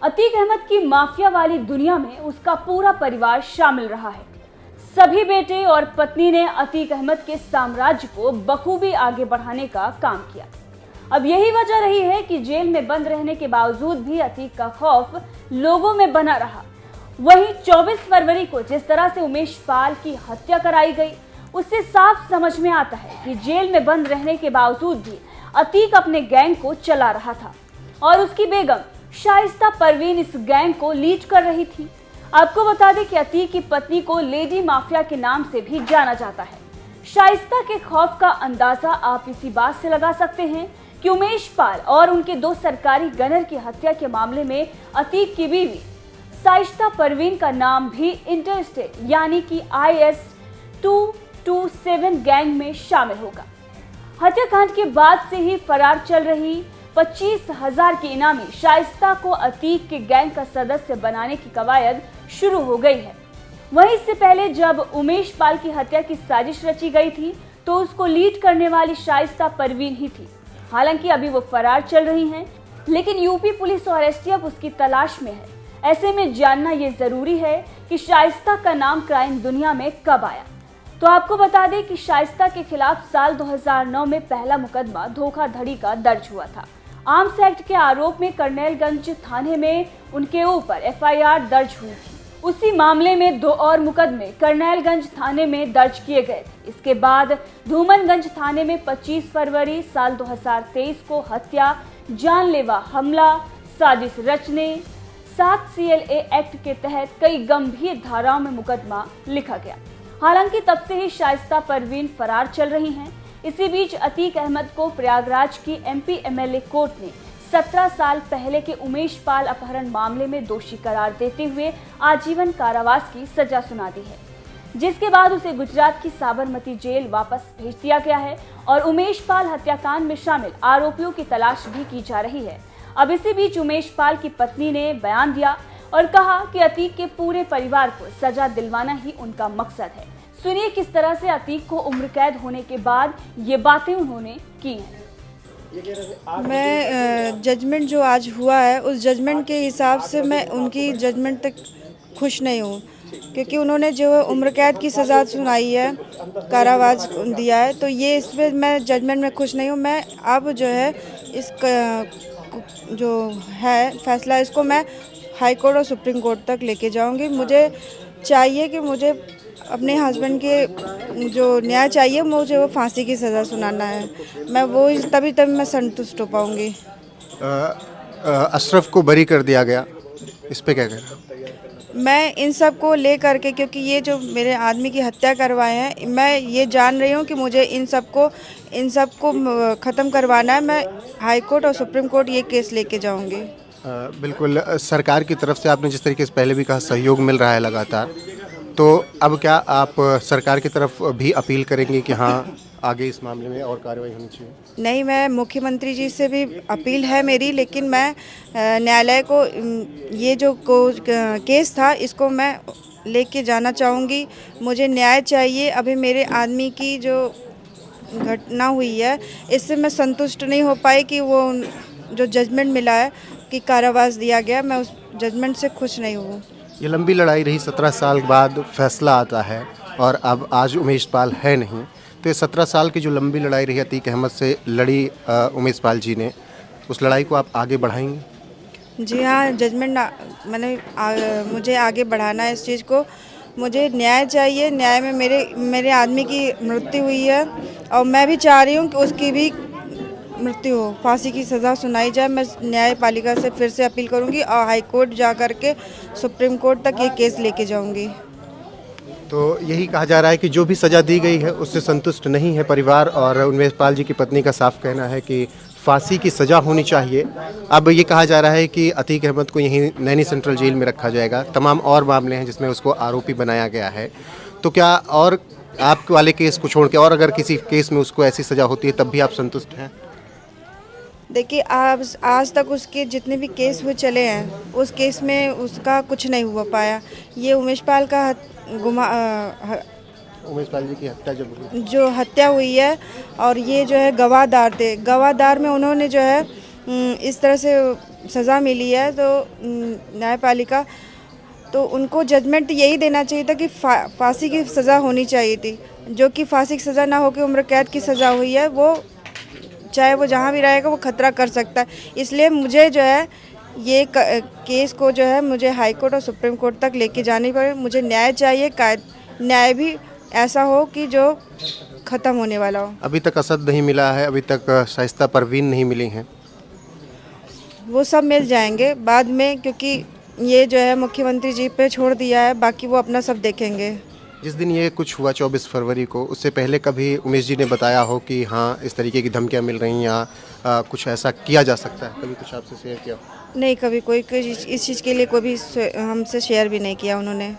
अतीक अहमद की माफिया वाली दुनिया में उसका पूरा परिवार शामिल रहा है। सभी बेटे और पत्नी ने अतीक अहमद के साम्राज्य को बखूबी आगे बढ़ाने का काम किया। अब यही वजह रही है कि जेल में बंद रहने के बावजूद भी अतीक का खौफ लोगों में बना रहा। वहीं 24 फरवरी को जिस तरह से उमेश पाल की हत्या कराई गई, उससे साफ समझ में आता है कि जेल में बंद रहने के बावजूद भी अतीक अपने गैंग को चला रहा था और उसकी बेगम शाइस्ता परवीन इस गैंग को लीड कर रही थी। आपको बता दें कि अतीक की पत्नी को लेडी माफिया के नाम से भी जाना जाता है। शाइस्ता के खौफ का अंदाजा आप इसी बात से लगा सकते हैं कि उमेश पाल और उनके 2 सरकारी गनर की हत्या के मामले में अतीक की बीवी शाइस्ता परवीन का नाम भी इंटरस्टेट यानी कि IS 227 गैंग में शामिल होगा। हत्याकांड के बाद से ही फरार चल रही 25,000 की इनामी शाइस्ता को अतीक के गैंग का सदस्य बनाने की कवायद शुरू हो गई है। वहीं इससे पहले जब उमेश पाल की हत्या की साजिश रची गई थी तो उसको लीड करने वाली शाइस्ता परवीन ही थी। हालांकि अभी वो फरार चल रही हैं, लेकिन यूपी पुलिस और STF उसकी तलाश में है। ऐसे में जानना ये जरूरी है कि शाइस्ता का नाम क्राइम दुनिया में कब आया। तो आपको बता दें कि शाइस्ता के खिलाफ साल 2009 में पहला मुकदमा धोखाधड़ी का दर्ज हुआ था। आर्म्स एक्ट के आरोप में करनैलगंज थाने में उनके ऊपर FIR दर्ज हुई थी। उसी मामले में 2 और मुकदमे करनैलगंज थाने में दर्ज किए गए थे। इसके बाद धूमनगंज थाने में 25 फरवरी साल 2023 को हत्या, जानलेवा हमला, साजिश रचने, 7 CLA एक्ट के तहत कई गंभीर धाराओं में मुकदमा लिखा गया। हालांकि तब से ही शाइस्ता परवीन फरार चल रही हैं। इसी बीच अतीक अहमद को प्रयागराज की MP MLA कोर्ट ने 17 साल पहले के उमेश पाल अपहरण मामले में दोषी करार देते हुए आजीवन कारावास की सजा सुना दी है, जिसके बाद उसे गुजरात की साबरमती जेल वापस भेज दिया गया है और उमेश पाल हत्याकांड में शामिल आरोपियों की तलाश भी की जा रही है। अब इसी बीच उमेश पाल की पत्नी ने बयान दिया और कहा कि अतीक के पूरे परिवार को सजा दिलवाना ही उनका मकसद है। सुनिए किस तरह से अतीक को उम्र कैद होने के बाद ये बातें उन्होंने की हैं। मैं जजमेंट जो आज हुआ है उस जजमेंट के हिसाब से मैं उनकी जजमेंट तक खुश नहीं हूँ, क्योंकि उन्होंने जो उम्र कैद की सज़ा सुनाई है, कारावास दिया है, तो ये इस पर मैं जजमेंट में खुश नहीं हूँ। मैं अब जो है इस जो है फैसला, इसको मैं हाई कोर्ट और सुप्रीम कोर्ट तक लेके जाऊंगी। मुझे चाहिए कि मुझे अपने हस्बैंड के जो न्याय चाहिए, मुझे वो फांसी की सज़ा सुनाना है। मैं वो तभी मैं संतुष्ट हो पाऊंगी। अशरफ को बरी कर दिया गया, इस पे क्या कहना? मैं इन सब को ले करके, क्योंकि ये जो मेरे आदमी की हत्या करवाए हैं, मैं ये जान रही हूँ कि मुझे इन सब को ख़त्म करवाना है। मैं हाई कोर्ट और सुप्रीम कोर्ट ये केस लेके जाऊँगी। बिल्कुल, सरकार की तरफ से आपने जिस तरीके से पहले भी कहा सहयोग मिल रहा है लगातार, तो अब क्या आप सरकार की तरफ भी अपील करेंगे कि हाँ आगे इस मामले में और कार्रवाई होनी चाहिए? नहीं, मैं मुख्यमंत्री जी से भी अपील है मेरी, लेकिन मैं न्यायालय को ये जो केस था इसको मैं लेके जाना चाहूँगी। मुझे न्याय चाहिए। अभी मेरे आदमी की जो घटना हुई है इससे मैं संतुष्ट नहीं हो पाई कि वो जो जजमेंट मिला है कि कारावास दिया गया, मैं उस जजमेंट से खुश नहीं हूँ। ये लंबी लड़ाई रही, 17 साल बाद फैसला आता है और अब आज उमेश पाल है नहीं, तो ये 17 साल की जो लंबी लड़ाई रही अतीक अहमद से लड़ी उमेश पाल जी ने, उस लड़ाई को आप आगे बढ़ाएंगे? जी हाँ, जजमेंट मुझे आगे बढ़ाना है इस चीज़ को। मुझे न्याय चाहिए। न्याय में मेरे आदमी की मृत्यु हुई है और मैं भी चाह रही हूँ कि उसकी भी मृत्यु हो, फांसी की सज़ा सुनाई जाए। मैं न्यायपालिका से फिर से अपील करूँगी और हाई कोर्ट जा कर के सुप्रीम कोर्ट तक ये केस लेके जाऊँगी। तो यही कहा जा रहा है कि जो भी सज़ा दी गई है उससे संतुष्ट नहीं है परिवार, और उमेश पाल जी की पत्नी का साफ कहना है कि फांसी की सज़ा होनी चाहिए। अब ये कहा जा रहा है कि अतीक अहमद को यहीं नैनी सेंट्रल जेल में रखा जाएगा। तमाम और मामले हैं जिसमें उसको आरोपी बनाया गया है, तो क्या और आप वाले केस को छोड़ के और अगर किसी केस में उसको ऐसी सज़ा होती है तब भी आप संतुष्ट हैं? देखिए, आज तक उसके जितने भी केस हुए चले हैं, उस केस में उसका कुछ नहीं हुआ पाया। ये उमेश पाल का उमेश पाल जी की हत्या जो हत्या हुई है, और ये जो है गवाहदार थे, गवाहदार में उन्होंने जो है इस तरह से सज़ा मिली है तो न्यायपालिका, तो उनको जजमेंट यही देना चाहिए था कि फांसी की सज़ा होनी चाहिए थी। जो कि फांसी की सज़ा ना होकर उम्र कैद की सज़ा हुई है, वो चाहे वो जहाँ भी रहेगा वो खतरा कर सकता है। इसलिए मुझे जो है ये केस को जो है मुझे हाई कोर्ट और सुप्रीम कोर्ट तक लेके जानी पड़े। मुझे न्याय चाहिए, न्याय भी ऐसा हो कि जो ख़त्म होने वाला हो। अभी तक असद नहीं मिला है, अभी तक शाइस्ता परवीन नहीं मिली हैं। वो सब मिल जाएंगे बाद में, क्योंकि ये जो है मुख्यमंत्री जी पे छोड़ दिया है, बाकी वो अपना सब देखेंगे। जिस दिन ये कुछ हुआ 24 फरवरी को, उससे पहले कभी उमेश जी ने बताया हो कि हाँ इस तरीके की धमकियाँ मिल रही हैं या कुछ ऐसा किया जा सकता है? कभी कुछ आपसे शेयर किया? नहीं, कभी कोई इस चीज़ के लिए कोई भी हमसे शेयर भी नहीं किया उन्होंने।